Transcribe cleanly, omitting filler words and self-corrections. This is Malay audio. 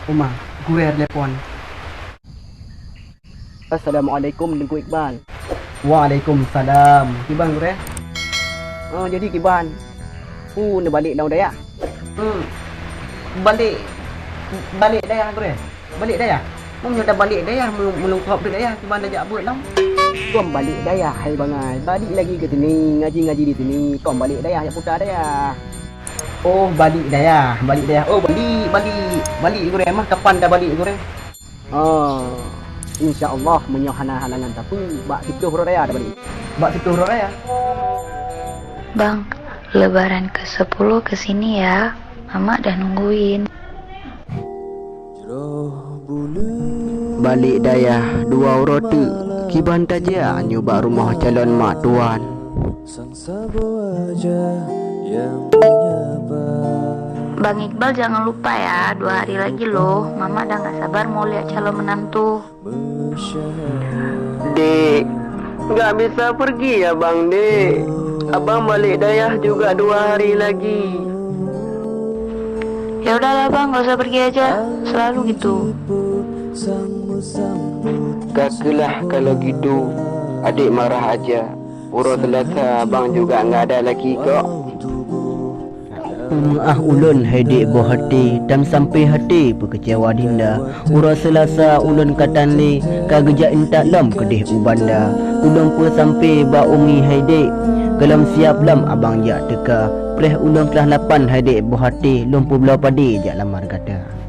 Uma, gue telepon. Assalamualaikum Tengku Iqbal. Waalaikumsalam. Kiban gue. Jadi Kiban, nak balik daun Dayak. Balik daya gue. Balik daya. Mau dah balik daya, melungkap ke daya. Kiban dah jak buat lah. Kau balik Dayak, hai bangai. Balik lagi ke sini, ngaji-ngaji di sini. Kau balik Dayak, jak putar Dayak. Oh, balik daya. Oh, balik gue mah. Kapan dah balik gue? InsyaAllah menyohana halangan tapi bak situ huruf Dayak dah balik. Bak situ raya. Bang, lebaran ke-10 kesini ya. Mama dah nungguin. Balik Dayak 2 roti. Kiban taja nyoba rumah calon mak tuan. Bang Iqbal jangan lupa ya, 2 hari lagi loh. Mama dah gak sabar mau lihat calon menantu. Dek, gak bisa pergi ya bang Dek. Abang balik Dayak juga 2 hari lagi. Ya udahlah bang, gak usah pergi aja. Selalu gitu. Kaglah kalau gitu. Adik marah aja. Urus selesai abang juga nggak ada lagi kok. Ulun hadik buah hati dan sampai hati berkecewa dinda. Urus selasa ulun katanli kagejak intak lam kedih ubanda. Ulun pun sampai ba umi hadik. Kelam siap lam abang jak teka. Preh ulun kelas 8 hadik buah hati lumpuh belau padi jak lamar kata.